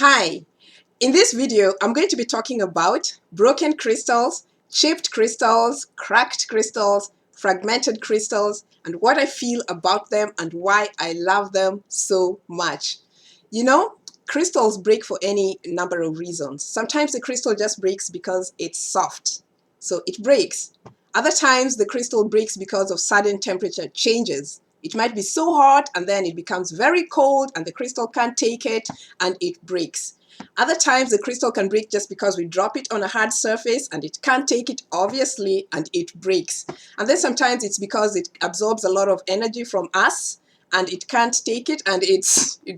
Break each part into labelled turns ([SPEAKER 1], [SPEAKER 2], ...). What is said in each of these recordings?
[SPEAKER 1] Hi, in this video, I'm going to be talking about broken crystals, chipped crystals, cracked crystals, fragmented crystals, and what I feel about them and why I love them so much. You know, crystals break for any number of reasons. Sometimes the crystal just breaks because it's soft, so it breaks. Other times the crystal breaks because of sudden temperature changes. It might be so hot and then it becomes very cold and the crystal can't take it and it breaks. Other times the crystal can break just because we drop it on a hard surface and it can't take it, obviously, and it breaks. And then sometimes it's because it absorbs a lot of energy from us and it can't take it and it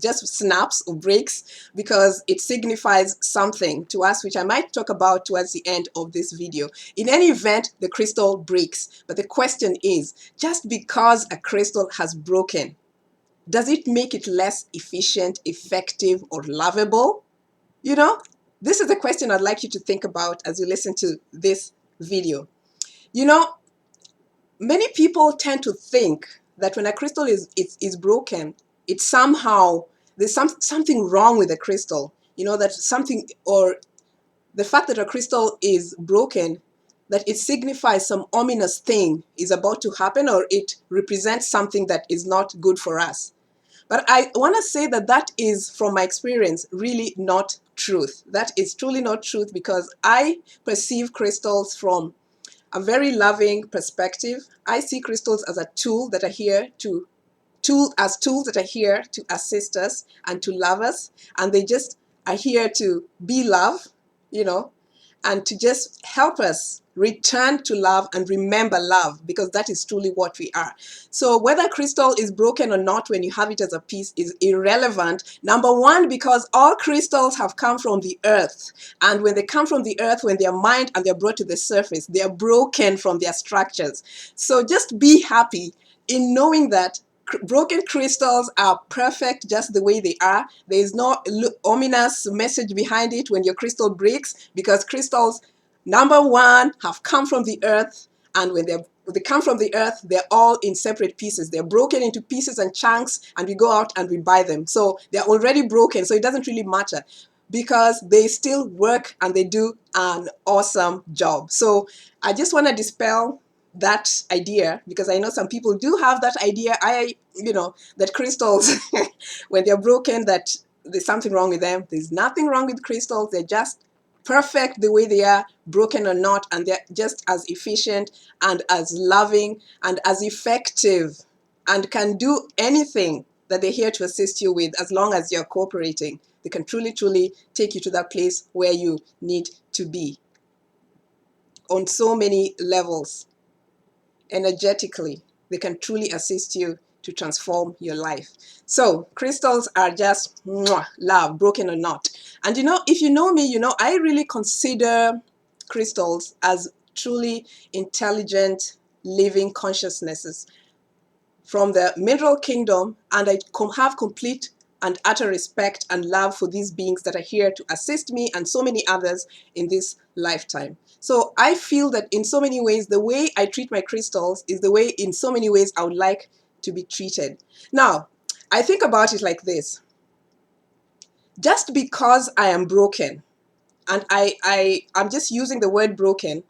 [SPEAKER 1] just snaps or breaks because it signifies something to us, which I might talk about towards the end of this video. In any event, the crystal breaks. But the question is, just because a crystal has broken, does it make it less efficient, effective, or lovable? You know, this is a question I'd like you to think about as you listen to this video. You know, many people tend to think that when a crystal is broken, it's somehow, there's something wrong with the crystal. You know, that something, or the fact that a crystal is broken, that it signifies some ominous thing is about to happen, or it represents something that is not good for us. But I want to say that that is, from my experience, really not truth. That is truly not truth, because I perceive crystals from a very loving perspective. I see crystals as a tool that are here to tools that are here to assist us and to love us, and they just are here to be love, you know, and to just help us return to love and remember love, because that is truly what we are. So whether crystal is broken or not, when you have it as a piece, is irrelevant. Number one, because all crystals have come from the earth, and when they come from the earth, when they are mined and they're brought to the surface, they are broken from their structures. So just be happy in knowing that broken crystals are perfect just the way they are. There is no ominous message behind it when your crystal breaks, because crystals, number one, have come from the earth, and when they come from the earth, they're all in separate pieces. They're broken into pieces and chunks, and we go out and we buy them. So they're already broken, so it doesn't really matter, because they still work and they do an awesome job. So I just want to dispel that idea, because I know some people do have that idea. That crystals, when they're broken, that there's something wrong with them. There's nothing wrong with crystals. They're just perfect the way they are, broken or not, and they're just as efficient and as loving and as effective, and can do anything that they're here to assist you with, as long as you're cooperating. They can truly, truly take you to that place where you need to be on so many levels. Energetically, they can truly assist you to transform your life. So crystals are just mwah, love, broken or not. And you know, if you know me, you know I really consider crystals as truly intelligent living consciousnesses from the mineral kingdom, and I have complete and utter respect and love for these beings that are here to assist me and so many others in this lifetime. So I feel that in so many ways, the way I treat my crystals is the way in so many ways I would like to be treated. Now, I think about it like this. Just because I am broken, and I'm just using the word broken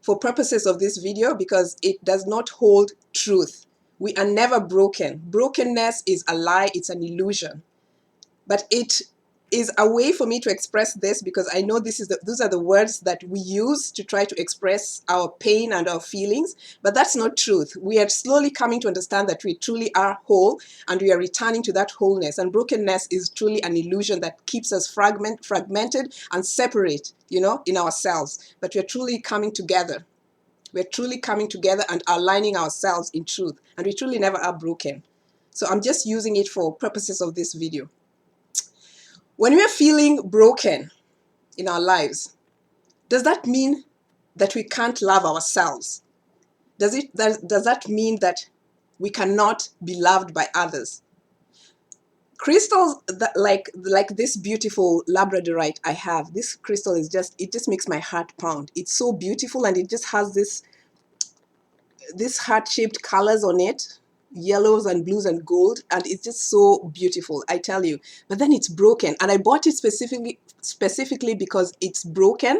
[SPEAKER 1] for purposes of this video, because it does not hold truth. We are never broken. Brokenness is a lie, it's an illusion. But it is a way for me to express this, because I know those are the words that we use to try to express our pain and our feelings, but that's not truth. We are slowly coming to understand that we truly are whole, and we are returning to that wholeness. And brokenness is truly an illusion that keeps us fragmented and separate, you know, in ourselves. But we are truly coming together. We're truly coming together and aligning ourselves in truth, and we truly never are broken. So I'm just using it for purposes of this video. When we're feeling broken in our lives, does that mean that we can't love ourselves? Does that mean that we cannot be loved by others? Crystals that like this beautiful labradorite I have, this crystal is it just makes my heart pound. It's so beautiful, and it just has this heart-shaped colors on it. yellows and blues and gold, and it's just so beautiful, I tell you. But then it's broken, and I bought it specifically because it's broken.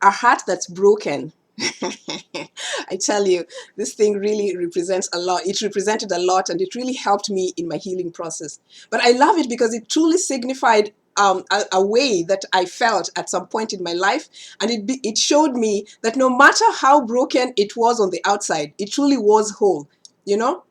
[SPEAKER 1] A heart that's broken. I tell you, this thing really represents a lot. It represented a lot, and it really helped me in my healing process. But I love it because it truly signified a way that I felt at some point in my life, and it showed me that no matter how broken it was on the outside, it truly was whole. You know,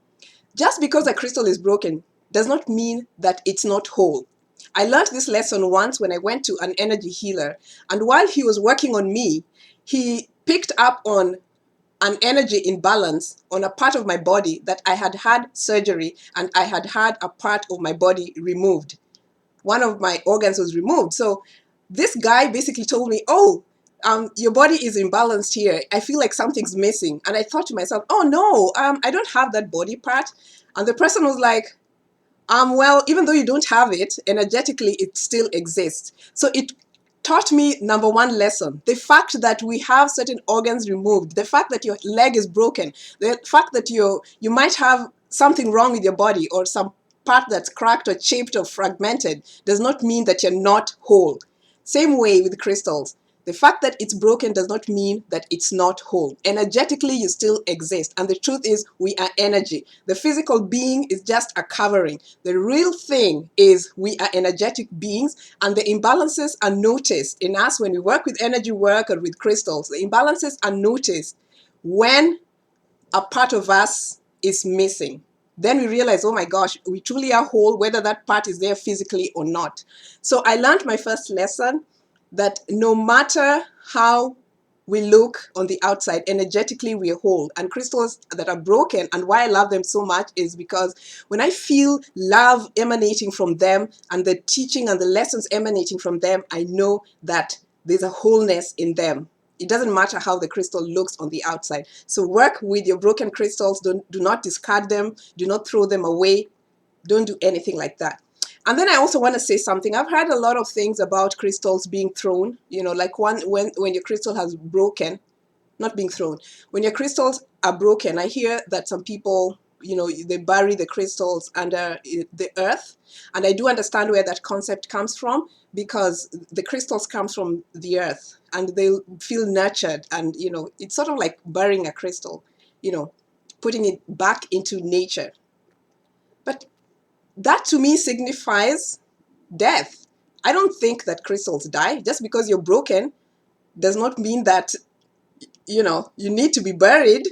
[SPEAKER 1] just because a crystal is broken does not mean that it's not whole. I learned this lesson once when I went to an energy healer, and while he was working on me, he picked up on an energy imbalance on a part of my body that I had had surgery, and I had had a part of my body removed. One of my organs was removed. So this guy basically told me, oh, your body is imbalanced here. I feel like something's missing. And I thought to myself, oh no, I don't have that body part. And the person was like, well, even though you don't have it, energetically, it still exists. So it taught me number one lesson: the fact that we have certain organs removed, the fact that your leg is broken, the fact that you might have something wrong with your body, or some part that's cracked or chipped or fragmented, does not mean that you're not whole. Same way with crystals. The fact that it's broken does not mean that it's not whole. Energetically, you still exist. And the truth is, we are energy. The physical being is just a covering. The real thing is we are energetic beings, and the imbalances are noticed in us when we work with energy work or with crystals. The imbalances are noticed when a part of us is missing. Then we realize, oh my gosh, we truly are whole, whether that part is there physically or not. So I learned my first lesson, that no matter how we look on the outside, energetically we are whole. And crystals that are broken, and why I love them so much, is because when I feel love emanating from them, and the teaching and the lessons emanating from them, I know that there's a wholeness in them. It doesn't matter how the crystal looks on the outside. So work with your broken crystals. Do not discard them. Do not throw them away. Don't do anything like that. And then I also want to say something. I've heard a lot of things about crystals being thrown. You know, like when your crystal has broken, not being thrown. When your crystals are broken, I hear that some people, you know, they bury the crystals under the earth. And I do understand where that concept comes from, because the crystals come from the earth and they feel nurtured. And, you know, it's sort of like burying a crystal, you know, putting it back into nature. But that to me signifies death. I don't think that crystals die. Just because you're broken does not mean that, you know, you need to be buried.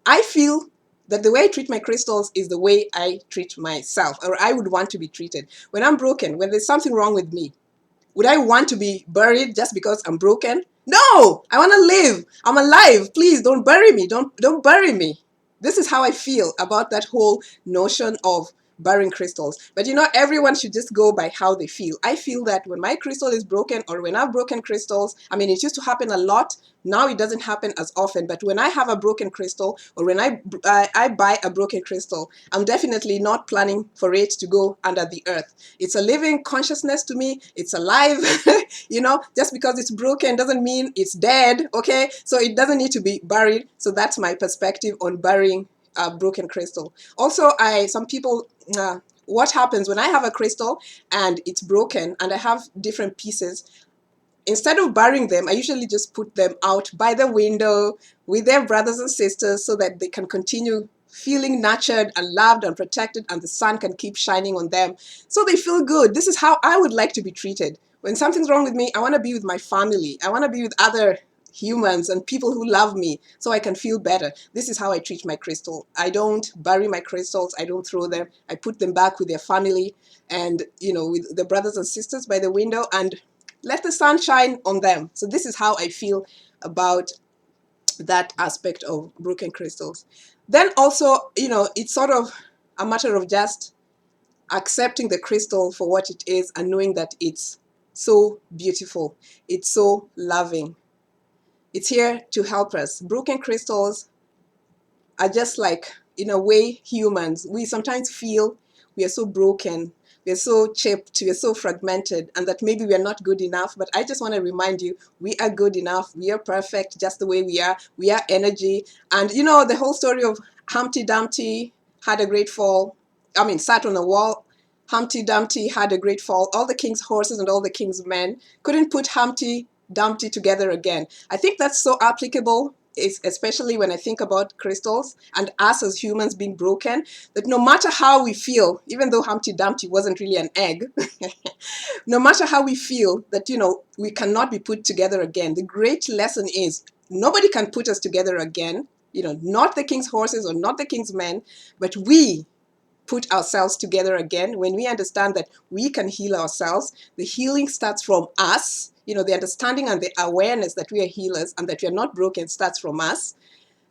[SPEAKER 1] I feel that the way I treat my crystals is the way I treat myself, or I would want to be treated. When I'm broken, when there's something wrong with me, would I want to be buried just because I'm broken? No, I want to live. I'm alive. Please don't bury me. Don't bury me. This is how I feel about that whole notion of burying crystals. But you know, everyone should just go by how they feel. I feel that when my crystal is broken, or when I've broken crystals, I mean, it used to happen a lot. Now it doesn't happen as often. But when I have a broken crystal, or when I buy a broken crystal, I'm definitely not planning for it to go under the earth. It's a living consciousness to me. It's alive. You know, just because it's broken doesn't mean it's dead. Okay, so it doesn't need to be buried. So that's my perspective on burying a broken crystal. Also, some people, what happens when I have a crystal and it's broken and I have different pieces, instead of burying them, I usually just put them out by the window with their brothers and sisters, so that they can continue feeling nurtured and loved and protected, and the sun can keep shining on them, so they feel good. This is how I would like to be treated. When something's wrong with me, I want to be with my family. I want to be with other humans and people who love me, so I can feel better. This is how I treat my crystal. I don't bury my crystals. I don't throw them. I put them back with their family, and, you know, with the brothers and sisters by the window, and let the sun shine on them. So this is how I feel about that aspect of broken crystals. Then also, you know, it's sort of a matter of just accepting the crystal for what it is, and knowing that it's so beautiful. It's so loving. It's here to help us. Broken crystals are just like, in a way, humans. We sometimes feel we are so broken, we are so chipped, we are so fragmented, and that maybe we are not good enough. But I just want to remind you, we are good enough. We are perfect just the way we are. We are energy. And you know, the whole story of Humpty Dumpty had a great fall. I mean, sat on a wall. Humpty Dumpty had a great fall. All the king's horses and all the king's men couldn't put Humpty Dumpty together again. I think that's so applicable, especially when I think about crystals and us as humans being broken, that no matter how we feel, even though Humpty Dumpty wasn't really an egg, no matter how we feel that, we cannot be put together again, the great lesson is nobody can put us together again, not the king's horses or not the king's men, but we put ourselves together again. When we understand that we can heal ourselves, the healing starts from us. The understanding and the awareness that we are healers and that we are not broken starts from us.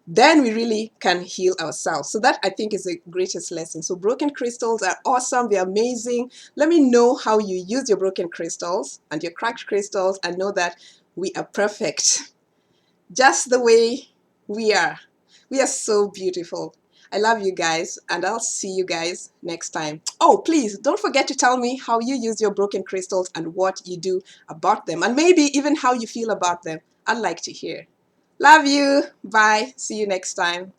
[SPEAKER 1] Then we really can heal ourselves. So that, I think, is the greatest lesson. So broken crystals are awesome. They're amazing. Let me know how you use your broken crystals and your cracked crystals, and know that we are perfect just the way we are. We are so beautiful. I love you guys, and I'll see you guys next time. Oh, please don't forget to tell me how you use your broken crystals and what you do about them, and maybe even how you feel about them. I'd like to hear. Love you. Bye. See you next time.